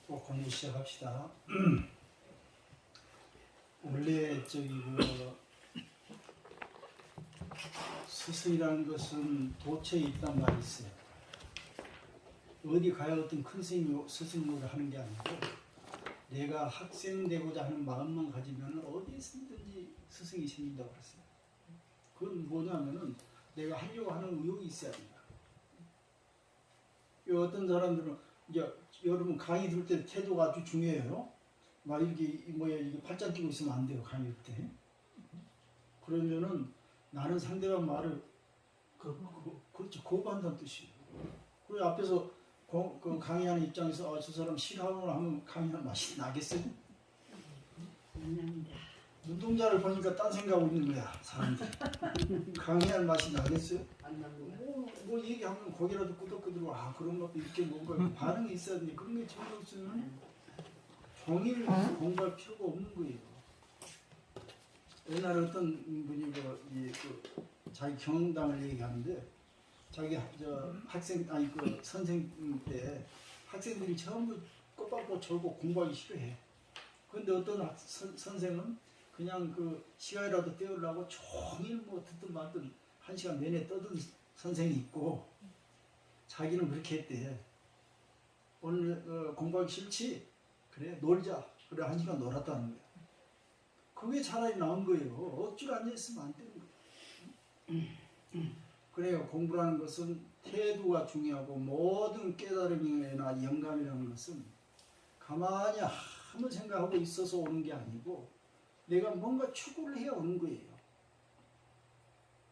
또 공부 시작합시다. 원래 스승이라는 것은 도처에 있단 말이 있어요. 어디 가야 어떤 큰 스승으로 하는 게 아니고 내가 학생 되고자 하는 마음만 가지면 어디 있든지 스승이 생긴다고 그랬어요. 그건 뭐냐면은 내가 하려고 하는 의욕이 있어야 된다. 어떤 사람들은 이제 여러분 강의 들을 때 태도가 아주 중요해요. 막 이렇게 팔짱 끼고 있으면 안 돼요, 강의 때. 그러면은 나는 상대방 말을 그렇죠, 거부한다는 뜻이에요. 그 앞에서 그 강의하는 입장에서 저 사람 싫어하구나 하면 강의하는 맛이 나겠어요? 눈동자를 보니까 딴 생각하고 있는 거야, 사람들이. 강의할 맛이 나겠어요? 안 나는 거야. 뭐 얘기하면 거기라도 끄덕끄덕 그런 것도 이렇게 뭔가 반응이 있어야 되는데 그런 게 전혀 없으면 종일 공부할 필요가 없는 거예요. 옛날에 어떤 분이 자기 경험담을 얘기하는데 자기 선생님 때 학생들이 전부 꼬박꼬박 절고 공부하기 싫어해. 그런데 어떤 선생은 그냥 그 시간이라도 때우려고 종일 뭐 듣든 말든 1시간 내내 떠든 선생이 있고 자기는 그렇게 했대. 오늘 공부하기 싫지? 그래 놀자. 그래 1시간 놀았다는 거야. 그게 차라리 나은 거예요. 억지로 앉아있으면 안 되는 거예요. 그래요. 공부라는 것은 태도가 중요하고 모든 깨달음이나 영감이라는 것은 가만히 아무 생각하고 있어서 오는 게 아니고 내가 뭔가 추구를 해야 오는 거예요.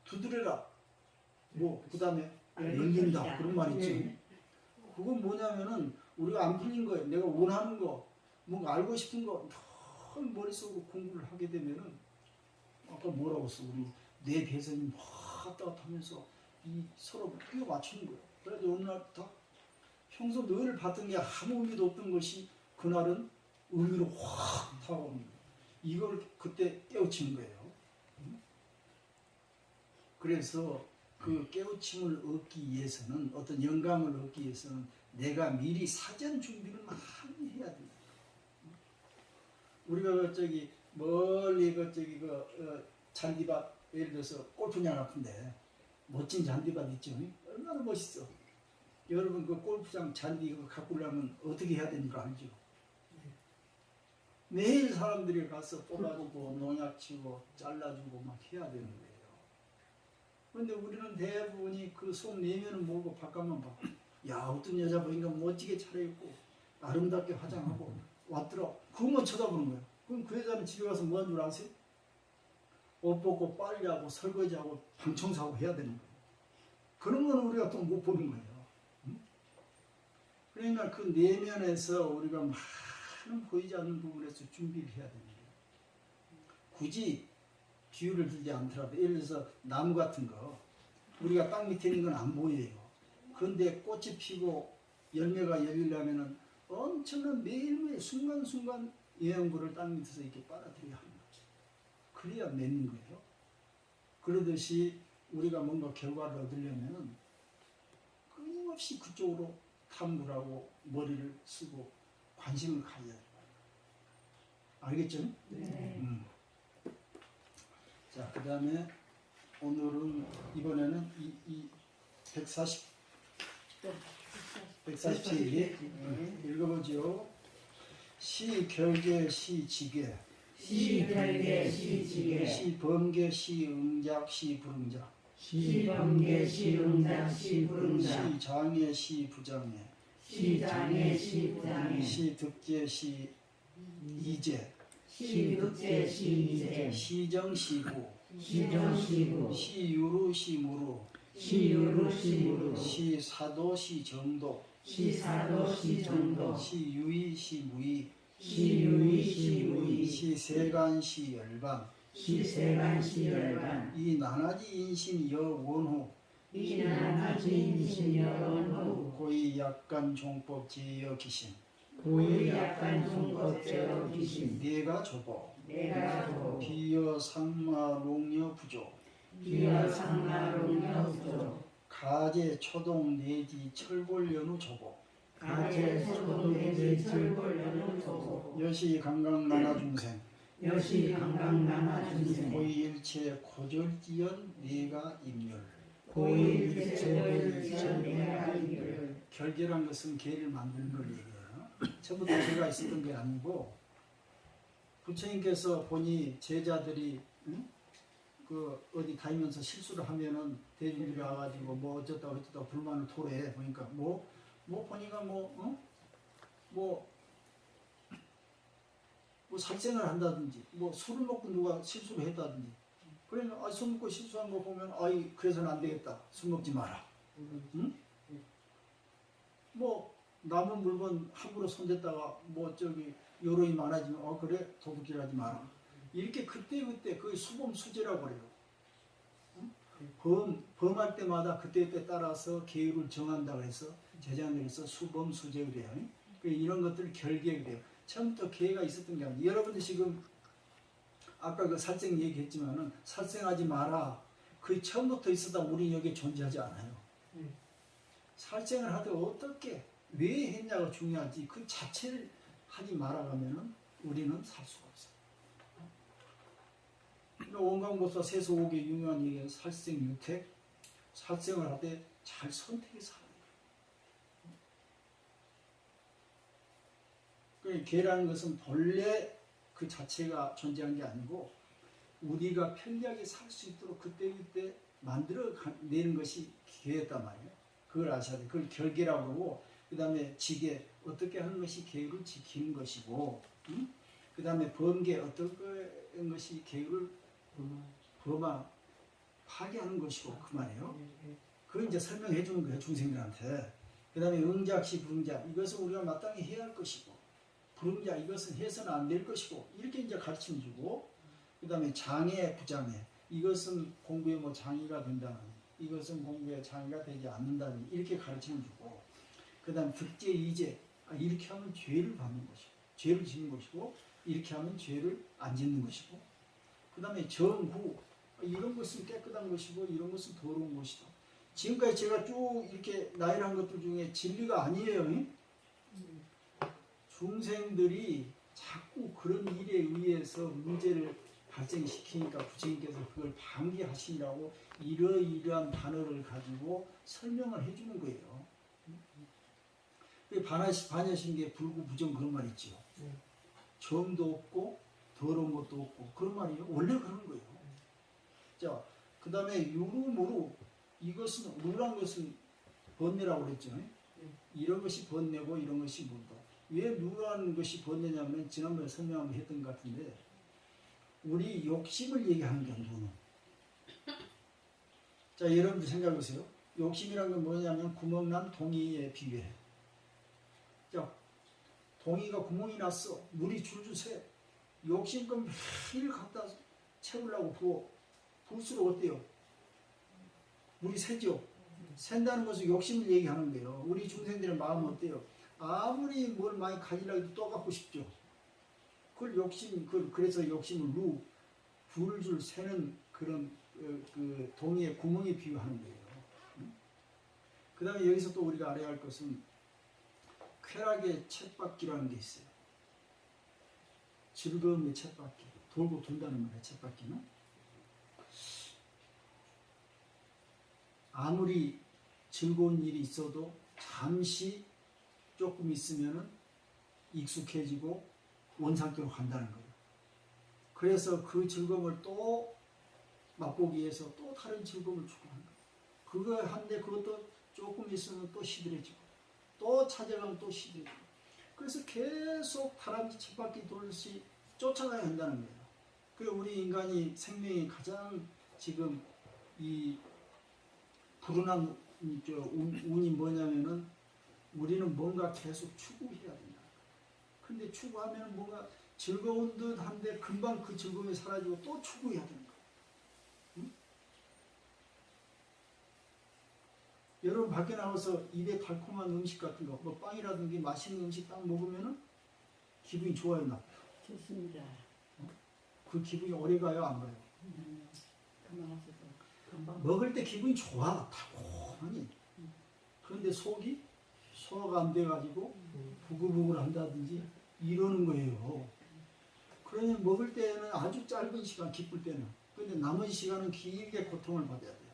두드려라. 그 다음에 열린다. 그런 말 있죠. 그건 뭐냐면은 우리가 안 풀린 거예요. 내가 원하는 거, 뭔가 알고 싶은 거 너무 머릿속으로 공부를 하게 되면은 아까 뭐라고 했어? 우리 뇌 배선이 왔다 갔다 하면서 서로 끼워 맞추는 거예요. 그래서 어느 날 다 평소 늘 봤던 게 아무 의미도 없던 것이 그날은 의미로 확 타오르는 거예요. 이걸 그때 깨우치는 거예요. 그래서 그 깨우침을 얻기 위해서는 어떤 영감을 얻기 위해서는 내가 미리 사전 준비를 많이 해야 된다. 우리가 멀리 잔디밭 예를 들어서 골프장 같은데 멋진 잔디밭 있죠? 얼마나 멋있어. 여러분 그 골프장 잔디 갖고 오려면 어떻게 해야 되는 거 알죠? 매일 사람들이 가서 뽑아주고 농약 치고 잘라주고 막 해야 되는 거예요. 그런데 우리는 대부분이 그 속 내면은 모르고 바깥만 봐. 야 어떤 여자 보니까 멋지게 차려입고 아름답게 화장하고 왔더라. 그것만 쳐다보는 거야. 그럼 그 여자는 집에 가서 뭐 하는 줄 아세요? 옷 벗고 빨래하고 설거지하고 방 청소하고 해야 되는 거예요. 그런 건 우리가 또 못 보는 거예요. 그러니까 그 내면에서 우리가 많은 보이지 않는 부분에서 준비를 해야 됩니다. 굳이 비유를 들지 않더라도 예를 들어서 나무 같은 거 우리가 땅 밑에 있는 건 안 보여요. 그런데 꽃이 피고 열매가 열리려면 엄청난 매일매일 순간순간 영양분을 땅 밑에서 이렇게 빨아들여야 하는 거죠. 그래야 맺는 거예요. 그러듯이 우리가 뭔가 결과를 얻으려면 끊임없이 그쪽으로 탐구하고 머리를 쓰고 관심을 가져야 돼요. 알겠죠? 네. 자, 그 다음에 오늘은 이번에는 이 147일 읽어보죠. 시결계 시지계 시결계 시지계 시범계 시응작 시불응작 시범계 시응작 시불응작 시장애 시부장애 시장애 시부장애 시득제 시이제 시득제 시이제 시정 시구 시정 시구 시유루 시무루 시유루 시무루 시사도 시정도 시사도 시정도 시유이 시무이 시유이 시무이 시세간 시열반 시세간 시열반 이나나지 인신 여원호 이나나지 인신 여원호 고이 약간 종법 제여 기신 고이 약간 종법 제여 기신 내가 좁어 내가 좁어 비여 상마 롱여 부조 비여 상마 롱여 부조 가재, 초동, 내지, 철골, 연우, 조고. 가재, 소동, 내지, 철골, 연우, 조고. 여시, 강강, 나나, 중생. 여시, 강강, 나나, 중생. 고이일체, 고절지연, 내가, 임멸. 고일체를 전해야 이를. 결계란 것은 계를 만드는 걸 얘기해요. 처음부터 계가 있었던 게 아니고 부처님께서 보니 제자들이 그 어디 다니면서 실수를 하면은 대중들이 와가지고 뭐 어쩌다 불만을 토로해 보니까 뭐 보니까 뭐 살생을 한다든지 뭐 술을 먹고 누가 실수를 했다든지 그러니까 술 먹고 실수한 거 보면 그래서는 안 되겠다, 술 먹지 마라. 응? 뭐 남은 물건 함부로 손댔다가 뭐 저기 요령이 많아지면 그래 도둑질하지 마라. 이렇게 그때 그 수범 수재라고 그래요. 응? 범할 때마다 그때 따라서 계율을 정한다 그래서 제자들에서 수범 수재 그래요. 이런 것들 결계 그래요. 처음부터 계가 있었던 게 아니에요. 여러분들 지금 아까 그 살생 얘기했지만은 살생하지 마라. 그 처음부터 있었다 우리 여기에 존재하지 않아요. 살생을 하되 어떻게 왜 했냐가 중요하지 그 자체를 하지 말아가면은 우리는 살 수가 없어요. 원광보사 세소옥의 유명한 얘기는 살생 유택, 살생을 하되 잘 선택해서 하는 거예요. 계라는 것은 본래 그 자체가 존재한 게 아니고 우리가 편리하게 살 수 있도록 그때 만들어내는 것이 계였단 말이에요. 그걸 아셔야 돼요. 그걸 결계라고 그러고 그 다음에 지계 어떻게 하는 것이 계율을 지키는 것이고 그 다음에 번개 어떤 것이 계율을 파괴하는 것이고 그 말이에요. 그걸 이제 설명해 주는 거예요. 중생들한테. 그 다음에 응작시 불응작 이것은 우리가 마땅히 해야 할 것이고 불응작 이것은 해서는 안 될 것이고 이렇게 이제 가르쳐 주고 그 다음에 장애 부장애 이것은 공부에 뭐 장애가 된다는 이것은 공부에 장애가 되지 않는다는 이렇게 가르쳐주고 그 다음 득제 이제 이렇게 하면 죄를 받는 것이고 죄를 짓는 것이고 이렇게 하면 죄를 안 짓는 것이고 그 다음에 정후 이런 것은 깨끗한 것이고 이런 것은 더러운 것이다. 지금까지 제가 쭉 이렇게 나열한 것들 중에 진리가 아니에요. 중생들이 자꾸 그런 일에 의해서 문제를 발생시키니까 부처님께서 그걸 방기하시라고 이러이러한 단어를 가지고 설명을 해주는 거예요. 반야신계 불구 부정 그런 말 있죠. 정도 없고 더러운 것도 없고 그런 말이에요. 원래 그런 거예요. 자, 그 다음에 유루무루 이것은 루란 것은 번뇌라고 그랬죠. 이런 것이 번뇌고 이런 것이 무르다. 왜 루라는 것이 번뇌냐면 지난번에 설명을 했던 것 같은데 우리 욕심을 얘기하는 게 누는. 자, 여러분들 생각해 보세요. 욕심이란 건 뭐냐면 구멍난 동이에 비유해. 자, 동이가 구멍이 났어. 물이 줄줄 새. 욕심껏 매일 갖다 채우려고 부어. 부을수록 어때요? 물이 새죠? 샌다는 것은 욕심을 얘기하는 거예요. 우리 중생들의 마음은 어때요? 아무리 뭘 많이 가지려고 해도 또 갖고 싶죠. 그걸 그래서 욕심을 줄줄 새는 그런 그 동이의 구멍에 비유하는 거예요. 그 다음에 여기서 또 우리가 알아야 할 것은 쾌락의 쳇바퀴라는 게 있어요. 즐거움의 쳇바퀴. 돌고 돈다는 말이에요. 쳇바퀴는. 아무리 즐거운 일이 있어도 잠시 조금 있으면은 익숙해지고 원상태로 간다는 거예요. 그래서 그 즐거움을 또 맛보기 위해서 또 다른 즐거움을 추구하는 거예요. 그거 한데 그것도 조금 있으면 또 시들해지고 또 찾아가면 또 시들해지고 그래서 계속 다람쥐 쳇바퀴 돌듯이 쫓아가야 한다는 거예요. 그 우리 인간이 생명이 가장 지금 이 불운한 운이 뭐냐면은 우리는 뭔가 계속 추구해야 된다. 근데 추구하면 뭔가 즐거운 듯 한데 금방 그 즐거움이 사라지고 또 추구해야 되는 거예요. 응? 여러분 밖에 나와서 입에 달콤한 음식 같은 거, 뭐 빵이라든지 맛있는 음식 딱 먹으면은 기분이 좋아요, 나빠요? 좋습니다. 그 기분이 오래 가요, 안 가요? 금방 없어서 금방 먹을 때 기분이 좋아. 달콤하고 많이. 그런데 속이 소화가 안 돼가지고 부글부글 한다든지 이러는 거예요. 그러니 먹을 때는 아주 짧은 시간, 기쁠 때는. 근데 남은 시간은 길게 고통을 받아야 돼요.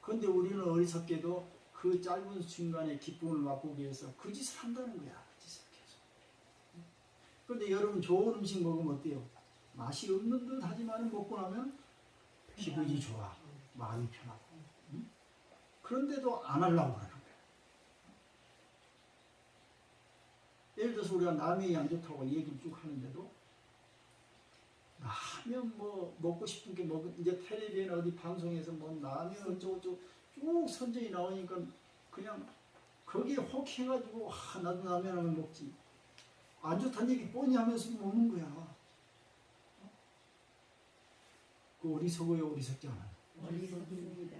그런데 우리는 어리석게도 그 짧은 순간의 기쁨을 맛보기 위해서 그 짓을 한다는 거야. 그 짓을 계속. 그런데 여러분 좋은 음식 먹으면 어때요? 맛이 없는 듯 하지만 먹고 나면 기분이 좋아. 마음이 편하고. 그런데도 안 하려고 그러는 거야. 예를 들어서 우리가 남이 안 좋다고 얘기를 쭉 하는데도 라면 뭐 먹고 싶은 게 이제 텔레비전 어디 방송에서 뭐 라면 어쩌고저쩌고 쭉 선전이 나오니까 그냥 거기에 혹해가지고 나도 라면 하면 먹지. 안 좋다는 얘기 뻔히 하면서 먹는 거야. 그 어리석어요, 어리석지 않아요. 어리석습니다.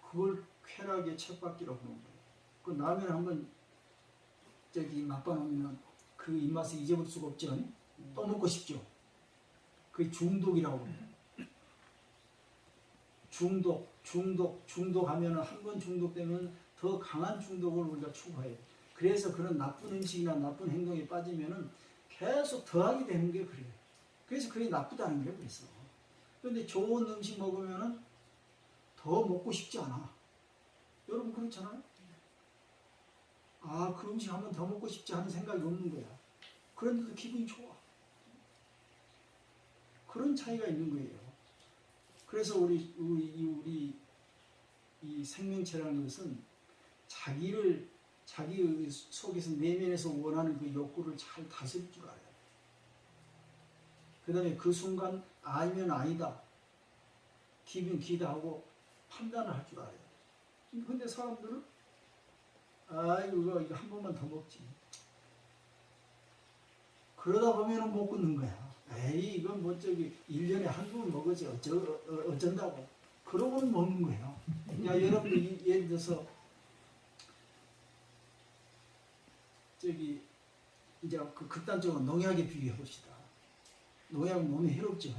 그걸 쾌락의 쳇바퀴라고 하는 거예요. 그 라면 한번 맛봐놓으면 그 입맛을 잊어버릴 수가 없죠. 또 먹고 싶죠. 그게 중독이라고 해요. 중독하면은 한 번 중독되면 더 강한 중독을 우리가 추구해요. 그래서 그런 나쁜 음식이나 나쁜 행동에 빠지면은 계속 더하게 되는 게 그래요. 그래서 그게 나쁘다는 거예요. 그래서. 그런데 좋은 음식 먹으면은 더 먹고 싶지 않아. 여러분 그렇잖아요? 그 음식 한 번 더 먹고 싶지 않은 생각이 없는 거야. 그런데도 기분이 좋아. 그런 차이가 있는 거예요. 그래서 우리 이 생명체라는 것은 자기 속에서 내면에서 원하는 그 욕구를 잘 다스릴 줄 알아요. 그 다음에 그 순간 아니면 아니다. 기분 기다 하고 판단을 할 줄 알아요. 근데 사람들은 이거 한 번만 더 먹지. 그러다 보면은 못 끊는 거야. 이건 1년에 한두 번 먹어지 어쩐다고. 그러고는 먹는 거예요. 여러분들 예를 들어서 이제 그 극단적으로 농약에 비교해 봅시다. 농약은 몸에 해롭죠.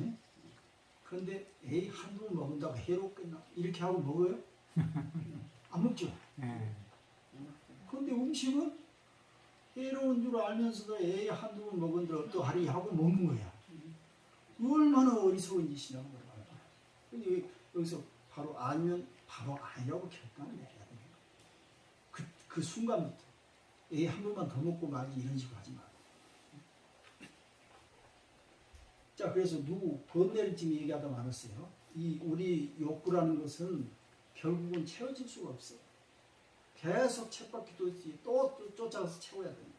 그런데 한두 번 먹는다고 해롭겠나? 이렇게 하고 먹어요? 안 먹죠. 그런데 음식은 해로운 줄 알면서도 한두 번 먹은들 또 하리 하고 먹는 거야. 얼마나 어리석은 짓이냐고 말이야. 근데 여기서 바로 아니면 바로 아니라고 결단을 내야 돼요. 그 순간부터 한 번만 더 먹고 말지 이런 식으로 하지 마. 자, 그래서 번뇌를 지금 얘기하다 말았어요. 우리 욕구라는 것은 결국은 채워질 수가 없어. 계속 쳇바퀴 돌지 또 쫓아가서 채워야 됩니다.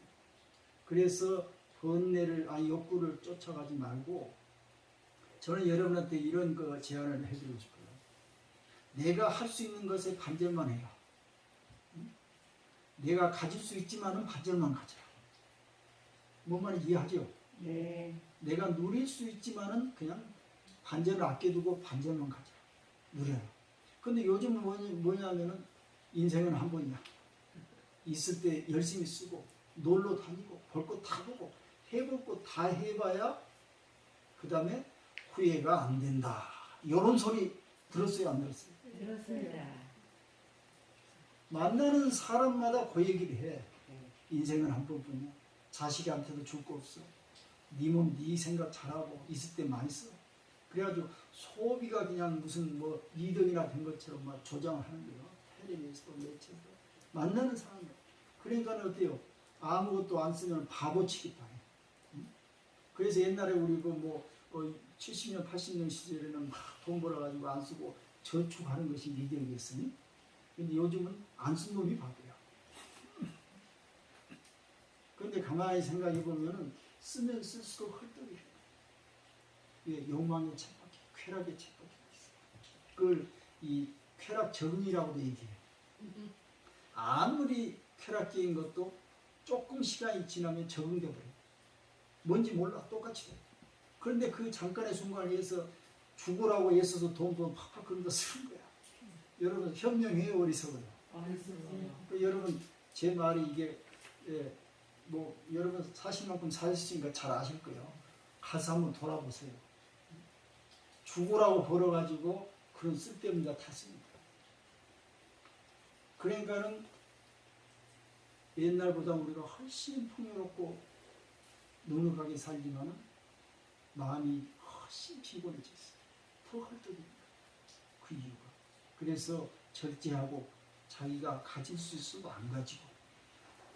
그래서 욕구를 쫓아가지 말고 저는 여러분한테 이런 제안을 해드리고 싶어요. 내가 할 수 있는 것에 반절만 해라. 내가 가질 수 있지만은 반절만 가져라. 뭔 말인지 이해하죠? 네. 내가 누릴 수 있지만은 그냥 반절을 아껴두고 반절만 가져라. 누려라. 근데 요즘은 뭐냐면은 인생은 한 번이야. 있을 때 열심히 쓰고 놀러 다니고 볼 것 다 보고 해볼 것 다 해봐야 그 다음에 후회가 안 된다. 이런 소리 들었어요? 안 들었어요? 들었습니다. 만나는 사람마다 그 얘기를 해. 인생은 한 번뿐이야. 자식한테도 줄 거 없어. 네 몸 네 생각 잘하고 있을 때 많이 써. 그래가지고 소비가 그냥 무슨 리더이나 된 것처럼 막 조장을 하는 거예요. 텔레비에서도 매체도 만나는 사람이에요. 그러니까 어때요? 아무것도 안 쓰면 바보 취급당해. 그래서 옛날에 우리 70년 80년 시절에는 막 돈 벌어가지고 안 쓰고 저축하는 것이 리더였으니 근데 요즘은 안 쓴 놈이 바보야. 그런데 가만히 생각해 보면은 쓰면 쓸수록 헐떡이 해. 욕망의 쳇바퀴, 쾌락의 쳇바퀴가 있어. 그걸 이 쾌락 정리라고도 얘기해요. 아무리 쾌락적인 것도 조금 시간이 지나면 적응돼 버려. 뭔지 몰라. 똑같이 돼. 그런데 그 잠깐의 순간을 위해서 죽으라고 애써서 돈 팍팍 그런다 쓰는 거야. 여러분 현명해요, 어리석어요? 여러분 제 말이 이게 여러분 사실 만큼 사셨으니까 잘 아실 거예요. 가서 한번 돌아보세요. 죽으라고 벌어가지고 그런 쓸데없는 거 탔습니다. 그러니까는 옛날보다 우리가 훨씬 풍요롭고 넉넉하게 살지만은 마음이 훨씬 피곤해졌어요. 더 헐떡입니다. 그 이유가. 그래서 절제하고 자기가 가질 수 있어도 안 가지고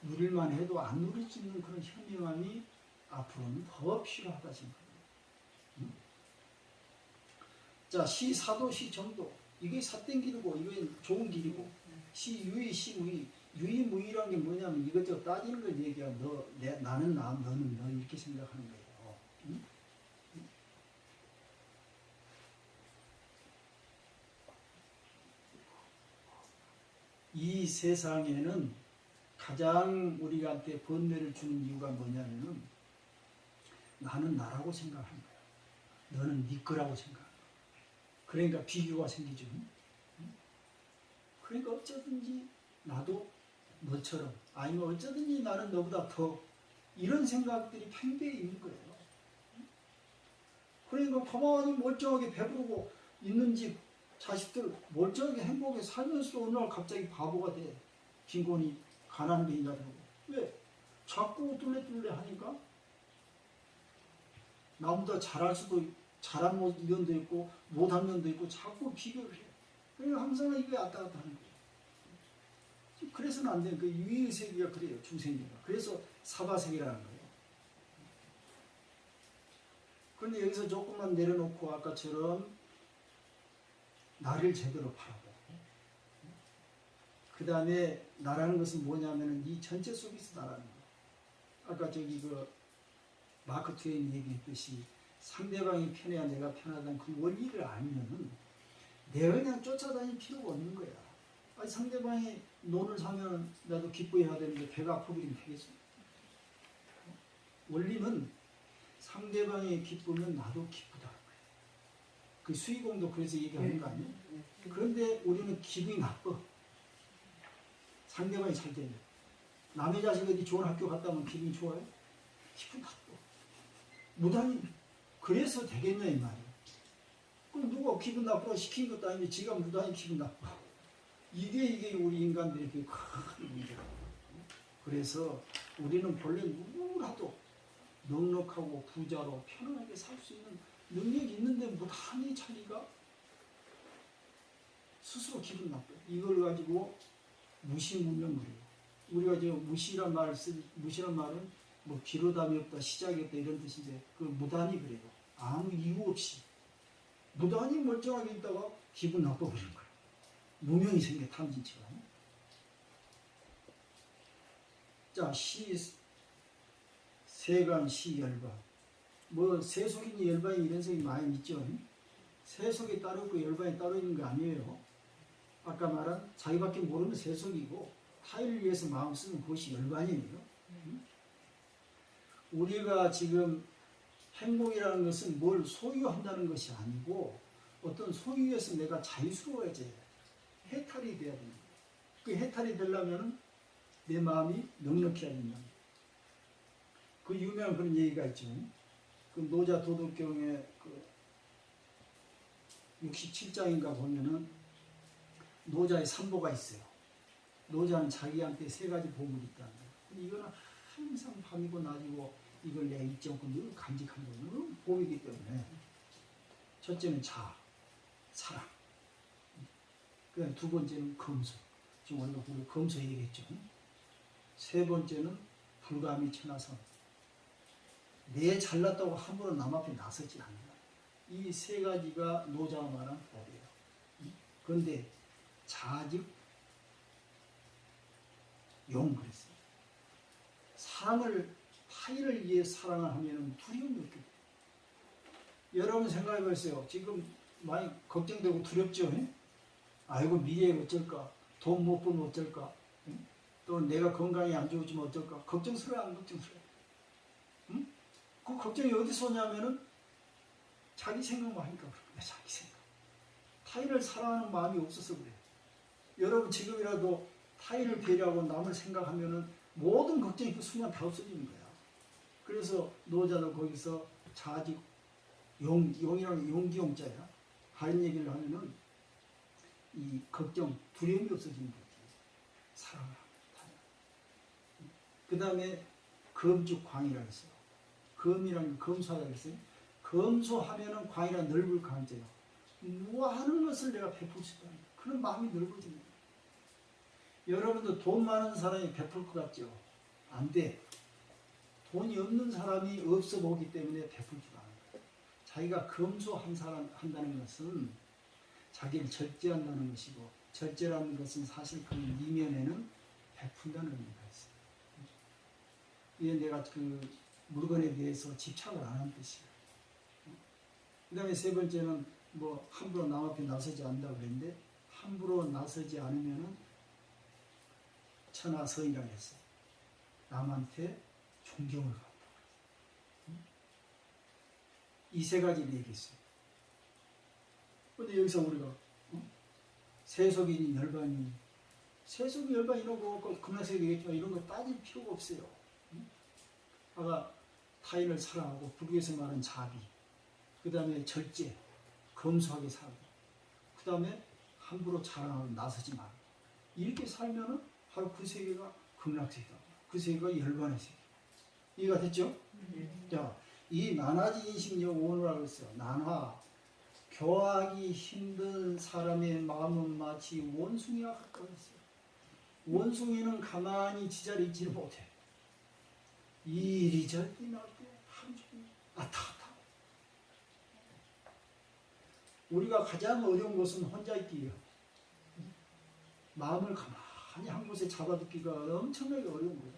누릴만 해도 안 누릴 수 있는 그런 현명함이 앞으로는 더 필요하다 생각합니다. 자, 시사도 시정도 이게 삿된 길이고 이게 좋은 길이고 시유의 시무의 유의무의라는 게 뭐냐면 이것저것 따지는 걸 얘기하고 나는 나 너는 너 이렇게 생각하는 거예요. 이 세상에는 가장 우리한테 번뇌를 주는 이유가 뭐냐면은 나는 나라고 생각하는 거야. 너는 네 거라고 생각하는 거야. 그러니까 비교가 생기죠. 그러니까 어쩌든지 나도 너처럼 아니면 어쩌든지 나는 너보다 더 이런 생각들이 팽배해 있는 거예요. 그러니까 가만히 멀쩡하게 배부르고 있는지 자식들 멀쩡하게 행복하게 살면서 어느 날 갑자기 바보가 돼. 빈곤이 가난뱅이가 되고. 왜? 자꾸 뚫레뚫레 하니까 나보다 잘할 수도 잘한 면도 있고 못한 면도 있고 자꾸 비교를 해. 그러니까 항상 이게 왔다 갔다 하는 거예요. 그래서는 안 되는 그 유의세계가 그래요. 중생계가. 그래서 사바세계라는 거예요. 그런데 여기서 조금만 내려놓고 아까처럼 나를 제대로 바라보고 그 다음에 나라는 것은 뭐냐면은 이 전체 속에서 나라는 거예요. 아까 저기 그 마크 트웨인이 얘기했듯이 상대방이 편해야 내가 편하다는 그 원리를 알면은 내가 그냥 쫓아다닐 필요가 없는 거야. 아니 상대방이 논을 사면 나도 기뻐해야 되는데 배가 아프면 되겠어. 원리는 상대방이 기쁘면 나도 기쁘다. 그 수의공도 그래서 얘기하는 거 아니에요? 그런데 우리는 기분이 나빠. 상대방이 잘 되면. 남의 자식이 어디 좋은 학교 갔다 오면 기분이 좋아요? 기분 나빠. 무단히 그래서 되겠냐 이 말이에요. 그럼 누가 기분 나쁘라고 시킨 것도 아닌데 지가 무단히 기분 나빠. 이게 우리 인간들의 큰 문제라고. 그래서 우리는 본래 누구라도 넉넉하고 부자로 편안하게 살 수 있는 능력이 있는데 무단히 자기가 스스로 기분 나빠요. 이걸 가지고 무시무명물이에요. 우리가 지금 무시란 말은 뭐 기로담이 없다, 시작이 없다 이런 뜻인데 그 무단히 그래요. 아무 이유 없이 무단히 멀쩡하게 있다가 기분 나빠버리는 거예요. 무명이 생겨 탐진처럼. 자, 세간, 시열반. 뭐 세속이니 열반이 이런 속이 많이 있죠. 세속이 따로 있고 열반이 따로 있는 거 아니에요. 아까 말한 자기밖에 모르는 세속이고 타인을 위해서 마음 쓰는 그것이 열반이에요. 우리가 지금 행복이라는 것은 뭘 소유한다는 것이 아니고 어떤 소유에서 내가 자유스러워져야 돼. 해탈이 돼야 됩니다. 그 해탈이 되려면 내 마음이 넉넉해야 된다. 그 유명한 그런 얘기가 있죠. 그 노자 도덕경에 그 67장인가 보면은 노자의 삼보가 있어요. 노자는 자기한테 세 가지 보물이 있다는 거예요. 근데 이거는 항상 밤이고 낮이고 이걸 내가 잊지 않고 늘 간직한 거는 보이기 때문에 첫째는 자아, 사랑. 그 두 번째는 검소. 지금 원래 우리 검소 얘기했죠. 세 번째는 불가미 천하성. 내 잘났다고 함부로 남 앞에 나서지 않는다. 이 세 가지가 노자가 말한 법이에요. 그런데 자직 용 그랬어요. 사랑을 타인을 위해 사랑을 하면 두려움이 없게 돼요. 여러분 생각해 보세요. 지금 많이 걱정되고 두렵죠? 아이고 미래에 어쩔까? 돈 못 벌면 어쩔까? 또 내가 건강이 안 좋아지면 어쩔까? 걱정스러워 안 걱정스러워? 그 걱정이 어디서 오냐면은 자기 생각만 하니까 그래. 자기 생각. 타인을 사랑하는 마음이 없어서 그래요. 여러분 지금이라도 타인을 배려하고 남을 생각하면은 모든 걱정이 그 순간 다 없어지는 거야. 그래서 노자도 거기서 자직 용이라는 용기용자야. 다른 얘기를 하면은 이 걱정, 두려움이 없어지는 거지. 사랑을 합니다. 그 다음에 검주광이라고 했어요. 검이라는 게 검소하다고 했어요. 검소하면은 광이라 넓을 강제요. 무한한 것을 내가 베풀 수 있다. 그런 마음이 넓어집니다. 여러분도 돈 많은 사람이 베풀 것 같죠? 안 돼. 돈이 없는 사람이 없어 보기 때문에 베풀지도 않아요. 자기가 검소한 사람 한다는 것은 자기를 절제한다는 것이고, 절제라는 것은 사실 그 이면에는 베푼다는 의미가 있어요. 이게 내가 그 물건에 대해서 집착을 안 한 뜻이에요. 그 다음에 세 번째는 뭐 함부로 남 앞에 나서지 않는다고 그랬는데, 함부로 나서지 않으면은 천하서이라고 했어요. 남한테 존경을 갖고. 이 세 가지를 얘기했어요. 근데 여기서 우리가 세속이니 열반이, 세속이 열반 이런 거 금나색이 되겠지만 이런 거 따질 필요가 없어요. 아까 타인을 사랑하고, 불교에서 말하는 자비, 그 다음에 절제, 검소하게 살고, 그 다음에 함부로 자랑하고 나서지 말고, 이렇게 살면은 바로 그 세계가 극락세계다. 그 세계가 열반의 세계. 이해가 됐죠? 자, 이 나나지 인식력 원우라고 했어요. 나나, 교하기 힘든 사람의 마음은 마치 원숭이와 같다고 했어요. 원숭이는 가만히 지자리에 있지 못해. 이리저리 뛰어날 때 하루 종일 아타아타. 우리가 가장 어려운 것은 혼자 있기예요. 마음을 가만히 한 곳에 잡아두기가 엄청나게 어려운 거예요.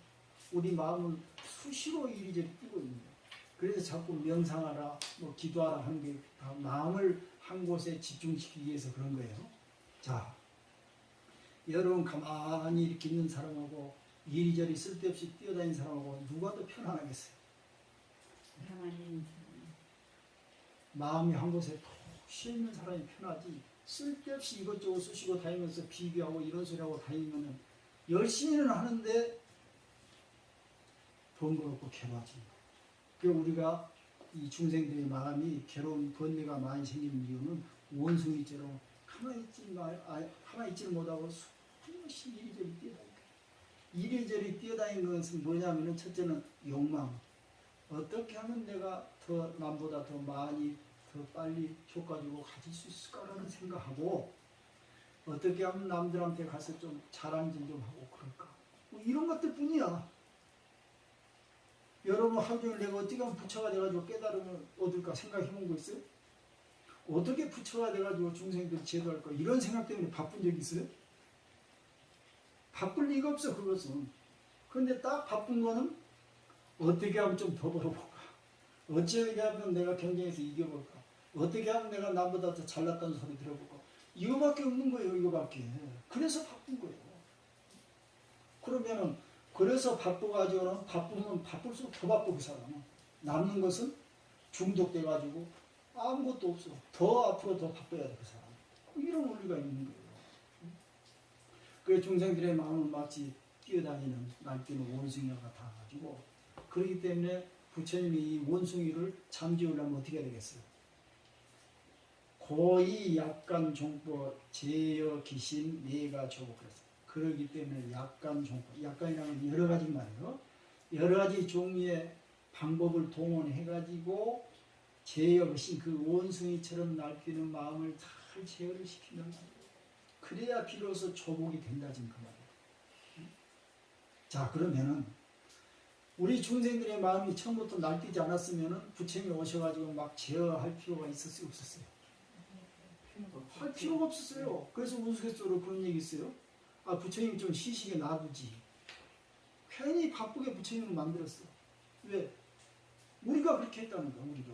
우리 마음은 수시로 이리저리 뛰고 있는 거예요. 그래서 자꾸 명상하라, 뭐 기도하라 하는 게 다 마음을 한 곳에 집중시키기 위해서 그런 거예요. 자, 여러분 가만히 이렇게 있는 사람하고 이리저리 쓸데없이 뛰어다니는 사람하고 누가 더 편안하겠어요? 마음이 한 곳에 푹 쉬어있는 사람이 편하지, 쓸데없이 이것저것 쑤시고 다니면서 비교하고 이런 소리하고 다니면 열심히는 하는데 번거롭고 괴로워지. 그러니까 우리가 이 중생들의 마음이 괴로운 번뇌가 많이 생기는 이유는 원숭이처럼 가만히 있지를 못하고 수없이 이리저리 뛰어다니는 거예요. 이리저리 뛰어다니는 것은 뭐냐면은, 첫째는 욕망. 어떻게 하면 내가 더 남보다 더 많이 더 빨리 효과적으로 가질 수 있을까라는 생각하고, 어떻게 하면 남들한테 가서 좀 자랑질 좀 하고 그럴까, 뭐 이런 것들 뿐이야. 여러분 하루 종일 내가 어떻게 하면 부처가 돼가지고 깨달음을 얻을까 생각해 본 거 있어요? 어떻게 부처가 돼가지고 중생들 제도할까, 이런 생각 때문에 바쁜 적 있어요? 바쁠 리가 없어 그것은. 그런데 딱 바쁜 거는 어떻게 하면 좀 더 벌어볼까, 어떻게 하면 내가 경쟁에서 이겨볼까, 어떻게 하면 내가 남보다 더 잘났다는 소리 들어볼까, 이거밖에 없는 거예요. 이거밖에. 그래서 바쁜 거예요. 그러면은 그래서 바빠가지고는, 바쁘면 바쁠수록 더 바쁘고, 그 사람은 남는 것은 중독돼가지고 아무것도 없어. 더 앞으로 더 바빠야 돼 그 사람. 이런 원리가 있는 거예요. 그 중생들의 마음은 마치 뛰어다니는 날뛰는 원숭이와 같아가지고, 그렇기 때문에 부처님이 이 원숭이를 잠재우려면 어떻게 해야 되겠어요? 고이 약간 종법 제여 기신 내가 조고 그랬어요. 그렇기 때문에 약간 종법, 약간이라는 여러 가지 말이에요. 여러 가지 종류의 방법을 동원해가지고 제어 기신, 그 원숭이처럼 날뛰는 마음을 잘 제어를 시키는 말이에요. 그래야 비로소 조복이 된다 지금 그 말이에요. 자, 그러면은 우리 중생들의 마음이 처음부터 날뛰지 않았으면은 부처님이 오셔가지고 막 제어할 필요가 있었어요, 없었어요? 할 필요가 없었어요. 그래서 우스갯소리로 그런 얘기 있어요. 아, 부처님이 좀 쉬시게 놔두지. 괜히 바쁘게 부처님을 만들었어. 왜? 우리가 그렇게 했다는 거야, 우리가.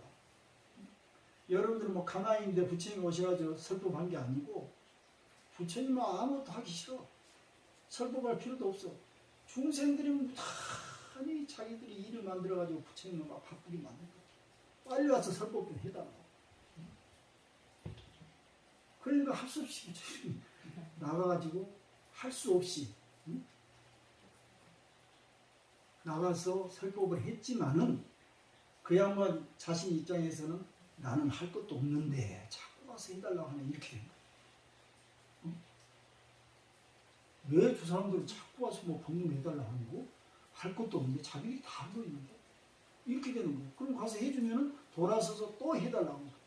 여러분들은 뭐 가만히 있는데 부처님이 오셔가지고 설법한 게 아니고, 부처님은 아무것도 하기 싫어. 설법할 필요도 없어. 중생들이 무단히 자기들이 일을 만들어가지고 부처님을 막 바쁘게 만든 거야. 빨리 와서 설법 좀 해달라고. 그러니까 할 수 없이 부처님이 나가가지고 할 수 없이 나가서 설법을 했지만은, 그 양반 자신 입장에서는 나는 할 것도 없는데 자꾸 와서 해달라고 하네, 이렇게 된 거야. 왜 두 사람들은 자꾸 와서 뭐 법문해달라고 하는 거? 할 것도 없는데 자기들이 다 알고 있는데 이렇게 되는 거예요. 그럼 가서 해주면은 돌아서서 또 해달라고 합니다.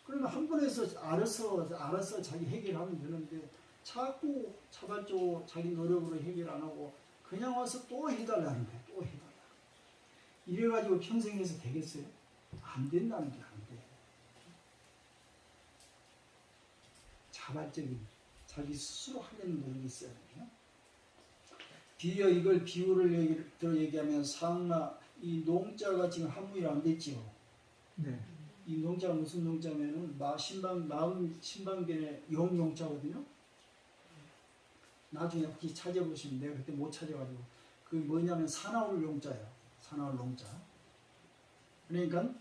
그러면 한 번에서 알아서 자기 해결하면 되는데 자꾸 자발적으로 자기 노력으로 해결 안 하고 그냥 와서 또 해달라는 거예요. 또 해달라. 이래가지고 평생에서 되겠어요? 안 된다는 게 안 돼. 자발적인 자기 스스로 하려는 노력이 있어야 돼요. 이걸 비유를 얘기하면 상마 이 농자가 지금 한문이 안 됐지요. 네. 이 농자가 무슨 농자면은 마음 신방견의 용용자거든요. 나중에 혹시 찾아보시면 내가 그때 못 찾아가지고 그 뭐냐면 사나울 용자예요. 사나울 농자. 그러니까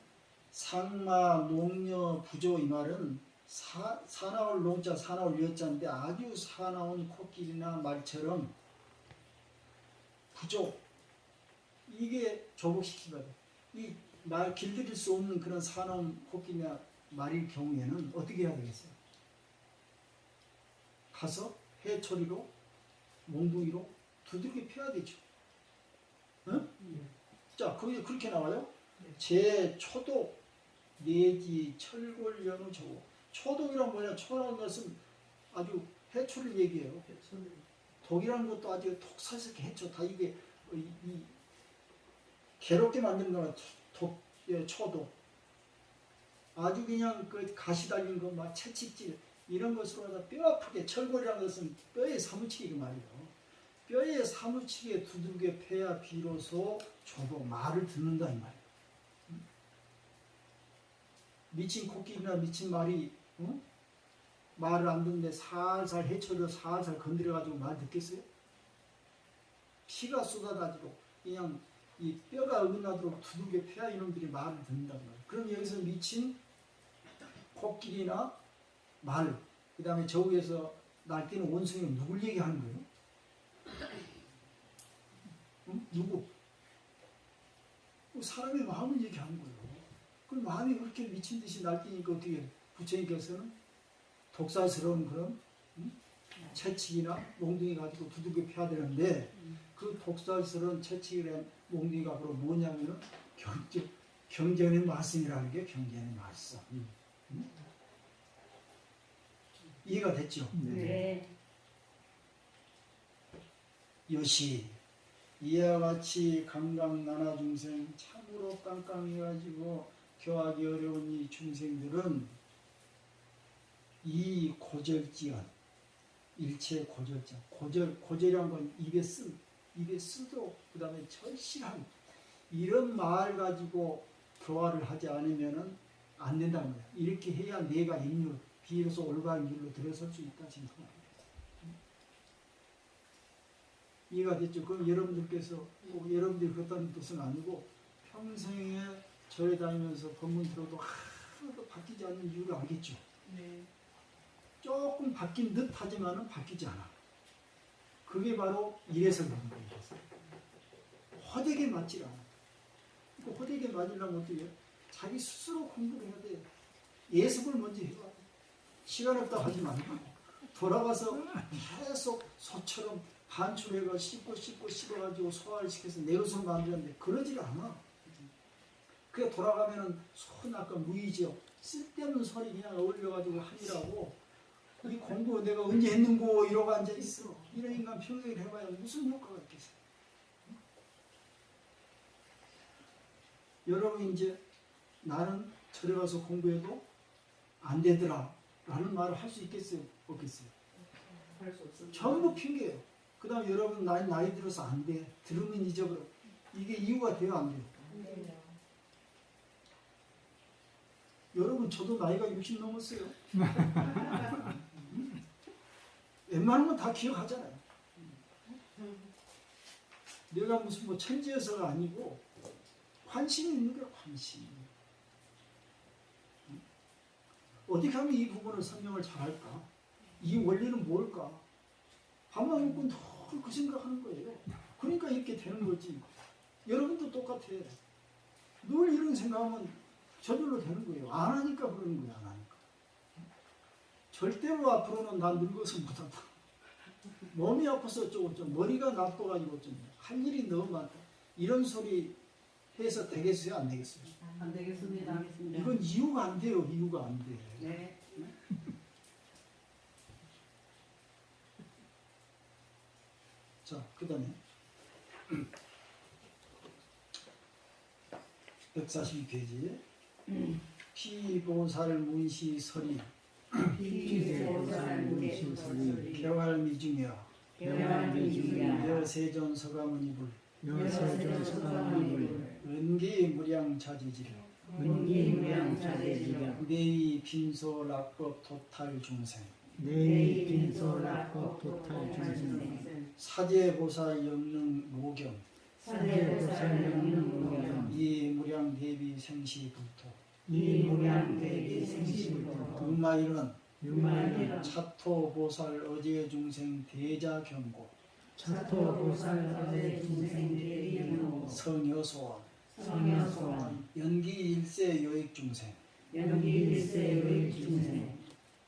상마 농녀 부조 이 말은 사나울 농자 사나울 여자인데 아주 사나운 코끼리나 말처럼 부조 이게 조복시키거든. 이 말 길들일 수 없는 그런 사나운 코끼리나 말일 경우에는 어떻게 해야 되겠어요? 가서 해초리로 몽둥이로 두들겨 패야 되죠. 응? 자, 거기 그렇게 나와요. 제 초독 내지 철골연우 저고. 초독이란 뭐냐? 초라는 것은 아주 해초를 얘기해요. 독이라는 것도 아주 독사스럽게 해초. 다 이게 이 괴롭게 만드는 거는 초독. 아주 그냥 그 가시 달린 거, 막 채찍질 이런 것으로 하다 뼈 아프게 철골이라는 것은 뼈에 사무치게 말이에요. 뼈에 사무치게 두들겨 패야 비로소 초독 말을 듣는다 이 말이에요. 미친 코끼리나 미친 말이 말을 안 듣는데 살살 해초를 살살 건드려가지고 말 듣겠어요? 피가 쏟아다지고 그냥 이 뼈가 어긋나도록 두들겨 패야 이놈들이 말을 듣는단 말이에요. 그럼 여기서 미친 코끼리나 말, 그 다음에 저 위에서 날뛰는 원숭이는 누굴 얘기하는 거예요? 누구? 사람의 마음을 얘기하는 거예요. 그럼 마음이 그렇게 미친 듯이 날뛰니까 어떻게 부처님께서는 독사스러운 그런 채찍이나 몽둥이 가지고 두들겨 패야 되는데 그 독사스러운 채찍이나 몽둥이가 바로 뭐냐면은 경전의 말씀이라는 게 경전의 말씀. 이해가 됐죠? 네. 요시 이와 같이 강강나나 중생 참으로 깜깜해가지고 교하기 어려운 이 중생들은 이 고절지연 일체 고절지연 고절이란 건 입에 쓰도록 그 다음에 절실한 이런 말 가지고 교화를 하지 않으면은 안 된다는 거야. 이렇게 해야 내가 인류 비로소 올바른 길로 들어설 수 있다 생각합니다. 이해가 됐죠? 그럼 여러분들께서 여러분들이 그렇다는 뜻은 아니고 평생에 절에 다니면서 법문 들어도 하나도 바뀌지 않는 이유를 알겠죠? 네. 조금 바뀐 듯 하지만은 바뀌지 않아. 그게 바로 이래서 그런 거예요. 허되게 맞질 않아. 그 허되게 맞으려면 어떻게 해요? 자기 스스로 공부를 해야 돼요. 예습을 먼저 해야 돼. 시간 없다 하지 말고 돌아가서 계속 소처럼 반출해가 씹어가지고 소화를 시켜서 내것을 만드는데 그러지를 않아. 그게 돌아가면은 손 아까 무의지요. 쓸데없는 소리 그냥 어울려가지고 하니라고 이 공부 내가 언제 했는고 이러고 앉아있어. 이런 인간 평생을 해봐야 무슨 효과가 있겠어요. 여러분 이제 나는 절에 가서 공부해도 안 되더라 라는 말을 할 수 있겠어요? 없겠어요? 할 수 없습니다. 전부 핑계예요. 그 다음 여러분 나이 들어서 안 돼. 들으면 잊어버려. 이게 이유가 돼요? 안 돼요? 네. 여러분 저도 나이가 60 넘었어요. 웬만한 건 다 기억하잖아요. 내가 무슨 뭐 천지여서가 아니고 관심이 있는 거야. 관심. 어떻게 하면 이 부분을 설명을 잘할까? 이 원리는 뭘까? 밥만 먹고 늘 그 생각하는 거예요. 그러니까 이렇게 되는 거지. 여러분도 똑같아. 늘 이런 생각하면 저절로 되는 거예요. 안 하니까 그러는 거야. 안 하니까. 절대로 앞으로는 난 늙어서 못한다. 몸이 아파서 좀 머리가 나빠가지고 좀 할 일이 너무 많다. 이런 소리 해서 되겠어요? 안 되겠어요? 안 되겠습니다. 이건 이유가 안 돼요. 이유가 안 돼. 네. 자, 그 다음에 142페이지 피보살 문시 서리 피보살 문시 서리 개활미중여 개활미중여 여세존 서가모니불 여세존 서가모니불 은기 무량자재지려 은기무량자재지려 내이 빈소락법 도탈 중생 내이 빈소락법 도탈 중생 사제보살 영능 모경 사제보살 영능 무경 이 무량대비 생시불토 이무량대비 생시불토 음마일은 유마일은 차토보살 어제 중생 대자경고 차토보살 어제 중생 대비연호 성여소원 성여소원 연기 일세 여익 중생 연기일세 의익 중생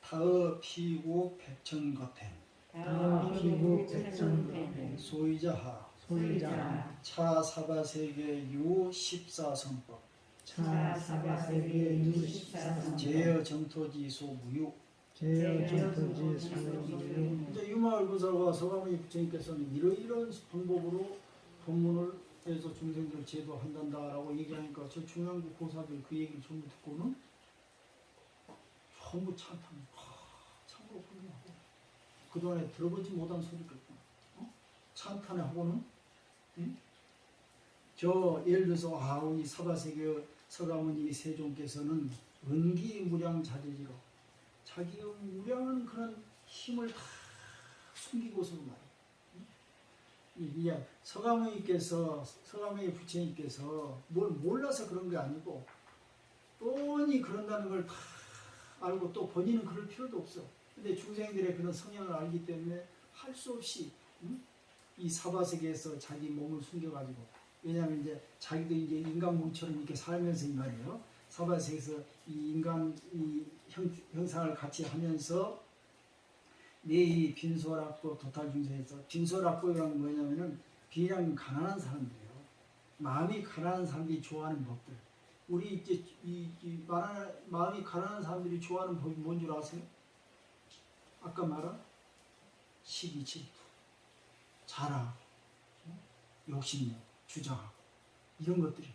타어 피고 백천거템 다어 피부 백천대 소이자하 소유자 차사바세계 유 14성법 차사바세계 유십사성 제여 정토지소 무유 제여정토지 소유유 이제 유마을부사와 서가모니 부처님께서는 이런 방법으로 법문을 해서 중생들을 제도한단다라고 얘기하니까 저 중앙국 고사들 그 얘기를 전부 듣고는 전부 찬탄. 참으로 훌륭하고 그동안에 들어보지 못한 소리겠구나. 찬탄을 하고는 저 예를 들어서 우리 사바세계 서가모니 세종께서는 은기무량자재지로 자기 무량한 그런 힘을 다 숨기고서 말이야. 서가모니 부처님께서 뭘 몰라서 그런 게 아니고 뻔히 그런다는 걸 다 알고 또 본인은 그럴 필요도 없어. 근데 중생들의 그런 성향을 알기 때문에 할 수 없이 이 사바세계에서 자기 몸을 숨겨가지고 왜냐하면 이제 자기도 이제 인간 몸처럼 이렇게 살면서 이 말이에요. 사바세계에서 이 인간 이 형상을 같이 하면서 내 빈소락법 도탈 중생에서 빈소락법이란 뭐냐면은 비냥 가난한 사람들이에요. 마음이 가난한 사람들이 좋아하는 법들. 우리 이제 마음이 가난한 사람들이 좋아하는 법이 뭔 줄 아세요? 아까 말한 시기 질투, 자랑, 욕심력, 주장 이런 것들이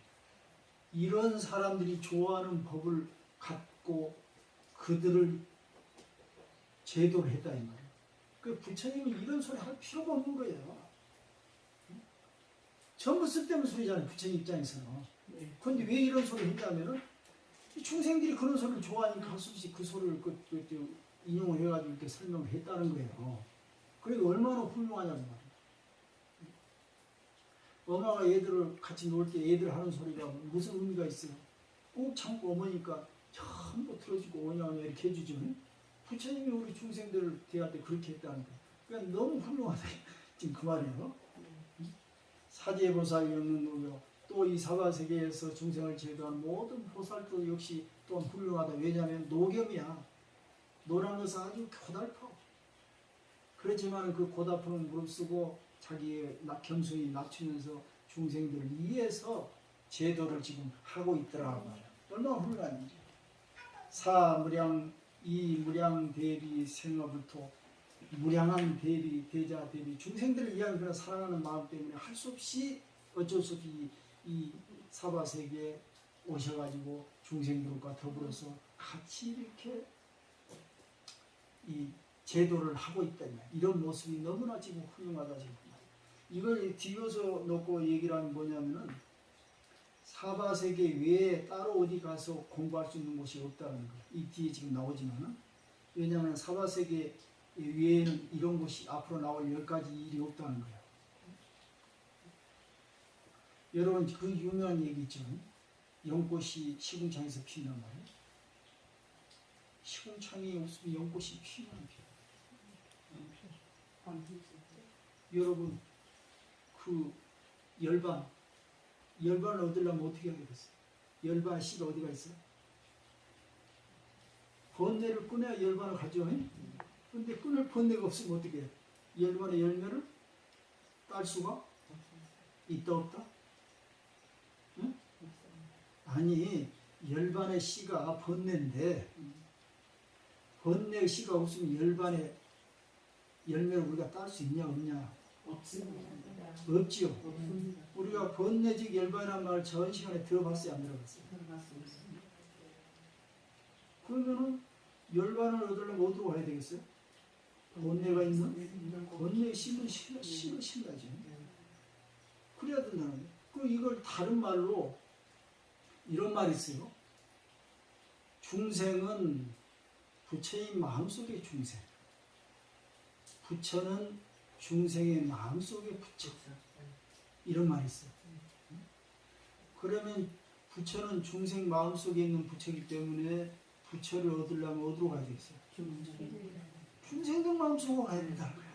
이런 사람들이 좋아하는 법을 갖고 그들을 제도를 했다 이 말이에요. 그 부처님은 이런 소리 할 필요가 없는 거예요. 전부 쓸데없는 소리잖아요. 부처님 입장에서는. 그런데 왜 이런 소리를 했냐면은 이 중생들이 그런 소리를 좋아하니까 할 수 없이 그 소리를 인용을 해가지고 이렇게 설명을 했다는 거예요. 그러니까 얼마나 훌륭하냐는 말이에요. 엄마가 애들을 같이 놀 때 애들 하는 소리가 무슨 의미가 있어요? 꼭 참고 어머니까 전부 들어주고 오냐오냐 이렇게 해주죠. 부처님이 우리 중생들을 대할 때 그렇게 했다는 거예요. 그러니까 너무 훌륭하다. 지금 그 말이에요. 사제보살 영능 노교 또 이 사바세계에서 중생을 제도한 모든 보살도 역시 또한 훌륭하다. 왜냐하면 노겸이야. 노란 것은 아주 고달파. 그렇지만 그 고달픔을 무릅쓰고 자기의 겸손히 낮추면서 중생들을 위해서 제도를 지금 하고 있더라고. 얼마나 훌륭한지. 사무량 이무량 대비 생업을토 무량한 대비 대자 대비 중생들을 위한 그런 사랑하는 마음 때문에 할 수 없이 어쩔 수 없이 이 사바세계에 오셔가지고 중생들과 더불어서 같이 이렇게 이 제도를 하고 있다. 이런 모습이 너무나 지금 훌륭하다. 지금 이걸 뒤어서 놓고 얘기를 하면 뭐냐면은 사바세계 외에 따로 어디 가서 공부할 수 있는 곳이 없다는 거예요. 이 뒤에 지금 나오지만은 왜냐하면 사바세계 외에는 이런 곳이 앞으로 나올 10가지 일이 없다는 거예요. 여러분 그 유명한 얘기 있죠. 연꽃이 시궁창에서 피는 말이에요. 시궁창이 없으면 연꽃이 피면 여러분 그 열반을 얻으려면 어떻게 하겠어요? 열반 씨가 어디가 있어요? 번뇌를 끊어야 열반을 가져요. 근데 끊을 번뇌가 없으면 어떻게 해요? 열반의 열매를 딸 수가 있다 없다? 응? 아니 열반의 씨가 번뇌인데 번뇌의 씨가 없으면 열반의 열매를 우리가 딸 수 있냐 없냐? 없습니다. 없지요. 없습니다. 우리가 번뇌직 열반이라는 말을 전 시간에 들어봤어요 안 들어봤어요? 들어봤습니다. 그러면은 열반을 얻으려면 어디로 가야 되겠어요? 번뇌가 있는 번뇌의 씨를 심어야지. 그래야 된다는 거예요. 그 이걸 다른 말로 이런 말이 있어요. 중생은 부처의 마음속의 중생. 부처는 중생의 마음속의 부처. 이런 말이 있어요. 그러면 부처는 중생 마음속에 있는 부처이기 때문에 부처를 얻으려면 어디로 가야 되겠어요? 중생들 마음속으로 가야 된다는 거예요.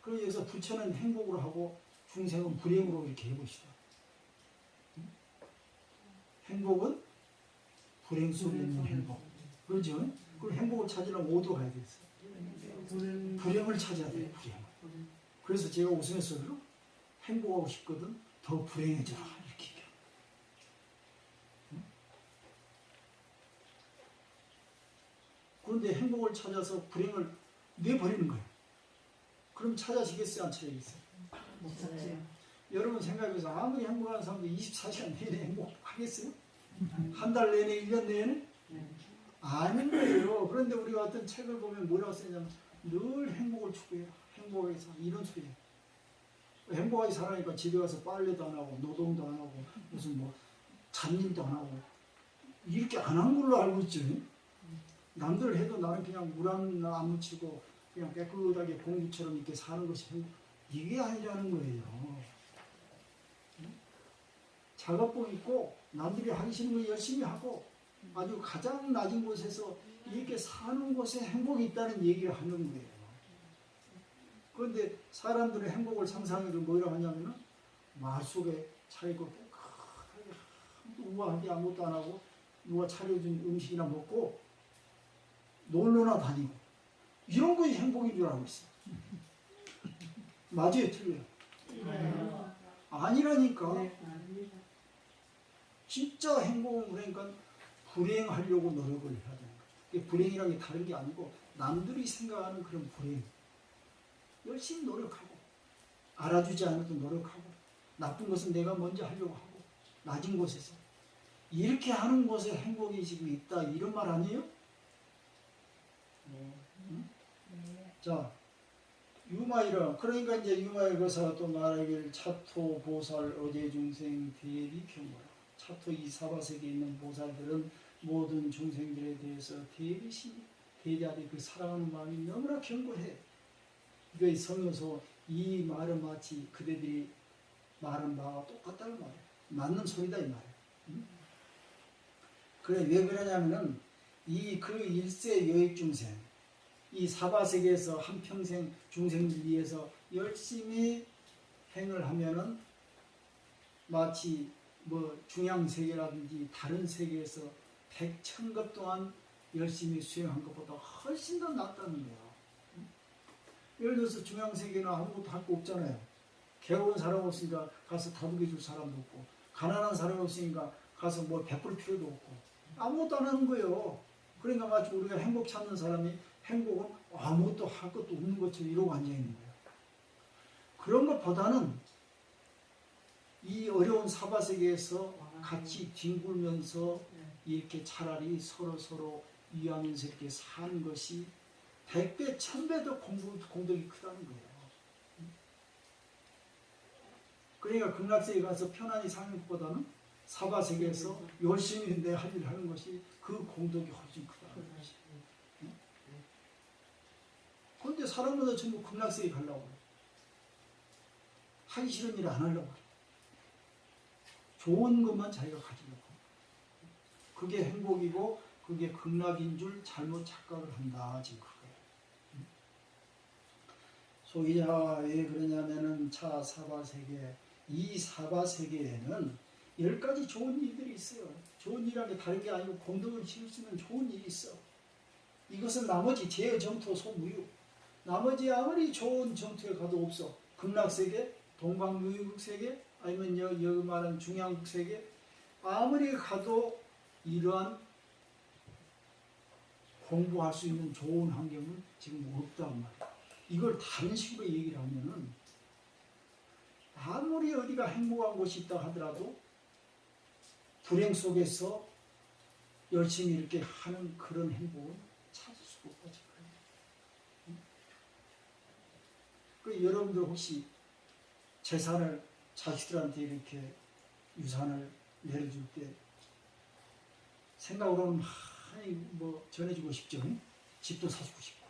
그래서 여기서 부처는 행복으로 하고 중생은 불행으로 이렇게 해봅시다. 행복은 불행 속에 있는 행복. 그렇죠? 그럼 행복을 찾으려면 어디로 가야 되겠어요? 불행을 찾아야 돼요. 불행을. 그래서 제가 우스갯소리로 행복하고 싶거든 더 불행해져라 이렇게 얘기해요. 그런데 행복을 찾아서 불행을 내버리는 거예요. 그럼 찾아지겠어요? 안 찾아지겠어요? 못 찾아요. 여러분 생각해서 아무리 행복한 사람도 24시간 내내 행복하겠어요? 한 달 내내, 1년 내내? 아닌 거예요. 그런데 우리가 어떤 책을 보면 뭐라고 쓰냐면 늘 행복을 추구해라. 행복하게 살아. 이런 소리예요. 행복하게 살아니까 집에 가서 빨래도 안 하고 노동도 안 하고 무슨 뭐 잡일도 안 하고 이렇게 안 한 걸로 알고 있죠. 남들 해도 나는 그냥 물 하나 안 묻히고 그냥 깨끗하게 공기처럼 이렇게 사는 것이 행복. 이게 아니라는 거예요. 작업복 입고 남들이 하기 싫은 거 열심히 하고 아주 가장 낮은 곳에서 이렇게 사는 곳에 행복이 있다는 얘기를 하는 거예요. 그런데 사람들의 행복을 상상해도 뭐라고 하냐면은 말 속에 차리고 깨끗하게 우아하게 아무것도 안 하고 누가 차려준 음식이나 먹고 놀러나 다니고 이런 것이 행복인 줄 알고 있어요. 맞아요, 틀려요? 아니라니까. 진짜 행복은 그러니까 불행하려고 노력을 해야 되는 거예요. 불행이라는 게 다른 게 아니고 남들이 생각하는 그런 불행. 열심히 노력하고 알아주지 않아도 노력하고 나쁜 것은 내가 먼저 하려고 하고 낮은 곳에서 이렇게 하는 곳에 행복이 지금 있다 이런 말 아니에요? 응? 자 유마이라 그러니까 이제 유마의 거사가 또 말하길 차토 보살 어제 중생 대비 평고라. 차토 이 사바세계에 있는 보살들은 모든 중생들에 대해서 대비심 대자비 그 사랑하는 마음이 너무나 견고해. 그 성에서 이 말은 마치 그대들이 말한 바와 똑같다는 말이에요. 맞는 소리다 이 말이에요. 응? 그래 왜 그러냐면은 이 그 일세 여액 중생 이 사바세계에서 한평생 중생들 위해서 열심히 행을 하면은 마치 뭐 중양세계라든지 다른 세계에서 백천급 동안 열심히 수행한 것보다 훨씬 더 낫다는 거예요. 예를 들어서 중양세계는 아무것도 할 거 없잖아요. 괴로운 사람 없으니까 가서 다독여 줄 사람도 없고 가난한 사람 없으니까 가서 뭐 베풀 필요도 없고 아무것도 안 하는 거예요. 그러니까 마치 우리가 행복 찾는 사람이 행복은 아무것도 할 것도 없는 것처럼 이러고 앉아있는 거예요. 그런 것보다는 이 어려운 사바세계에서 같이 뒹굴면서 이렇게 차라리 서로 위하면서 이렇게 사는 것이 100배, 1000배 더 공덕이 크다는 거예요. 그러니까 극락세계 가서 편안히 사는 것보다는 사바세계에서 열심히 내 할 일을 하는 것이 그 공덕이 훨씬 크다는 것이. 그런데 사람마다 전부 극락세계 가려고 그래. 하기 싫은 일을 안 하려고 그래. 좋은 것만 자기가 가지려고. 그게 행복이고 그게 극락인 줄 잘못 착각을 한다. 지금 그거예요. 소위자 왜 그러냐면은 차 사바세계 이 사바세계에는 10가지 좋은 일들이 있어요. 좋은 일이라는 게 다른 게 아니고 공덕을 지을 수 있는 좋은 일이 있어. 이것은 나머지 제어 정토 소무유 나머지 아무리 좋은 정토에 가도 없어. 극락세계, 동방유의국세계, 아니면 여기 말하는 중앙국세계, 아무리 가도 이러한 공부할 수 있는 좋은 환경은 지금 없단 말이야. 이걸 다른 식으로 얘기를 하면은 아무리 어디가 행복한 곳이 있다 하더라도 불행 속에서 열심히 이렇게 하는 그런 행복은 찾을 수가 없다. 그 여러분들 혹시 재산을 자식들한테 이렇게 유산을 내려줄 때 생각으로는 많이 뭐 전해주고 싶죠. 집도 사주고 싶고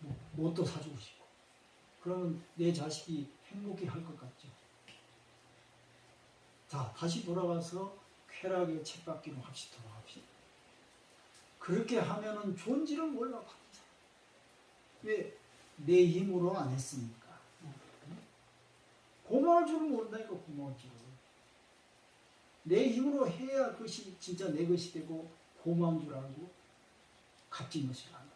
뭐 옷도 사주고 싶고 그러면 내 자식이 행복해 할 것 같죠. 자, 다시 돌아가서 쾌락의 쳇바퀴로 다시 돌아갑시다. 그렇게 하면은 존재를 몰라 받는 사람. 왜? 내 힘으로 안 했으니까. 고마울 줄은 모른다니까. 고마울 줄은. 내 힘으로 해야 그것이 진짜 내 것이 되고 고마운 줄 알고 값진 것을 안다.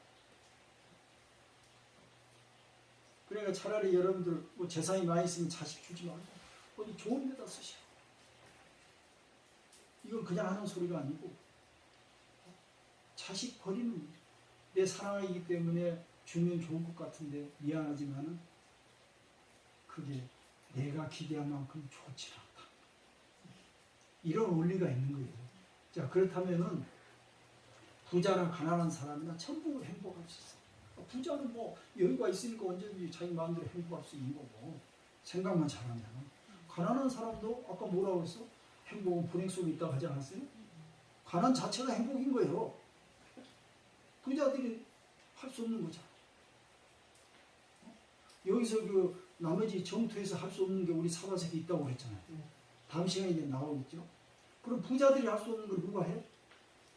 그러니까 차라리 여러분들 뭐 재산이 많이 있으면 자식 주지 말고 어디 좋은 데다 쓰시오. 이건 그냥 하는 소리가 아니고 자식 버리는 내 사랑이기 때문에 주면 좋을 것 같은데 미안하지만은 그게 내가 기대한 만큼 좋지 않다. 이런 원리가 있는 거예요. 자, 그렇다면은 부자나 가난한 사람이나 전부 행복할 수 있어. 부자는 뭐 여유가 있으니까 언제든지 자기 마음대로 행복할 수 있는 거고 생각만 잘하면. 가난한 사람도 아까 뭐라고 했어? 행복은 불행 속에 있다고 하지 않았어요? 가난 자체가 행복인 거예요. 부자들이 할 수 없는 거잖아. 여기서 그 나머지 정토에서 할 수 없는 게 우리 사바세계 있다고 그랬잖아요. 다음 시간에 이제 나오겠죠. 그럼 부자들이 할 수 없는 걸 누가 해?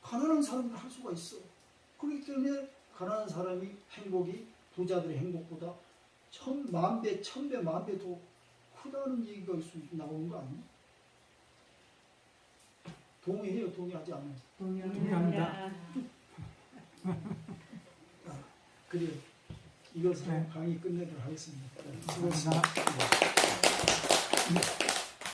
가난한 사람들 할 수가 있어. 그렇기 때문에 가난한 사람이 행복이 부자들의 행복보다 만배, 천배, 만배 더 크다는 얘기가 나오는 거 아니에요? 동의해요? 동의하지 않아요? 동의합니다. 그래요. 이것으로 강의 끝내도록 하겠습니다. 수고하셨습니다. 감사합니다.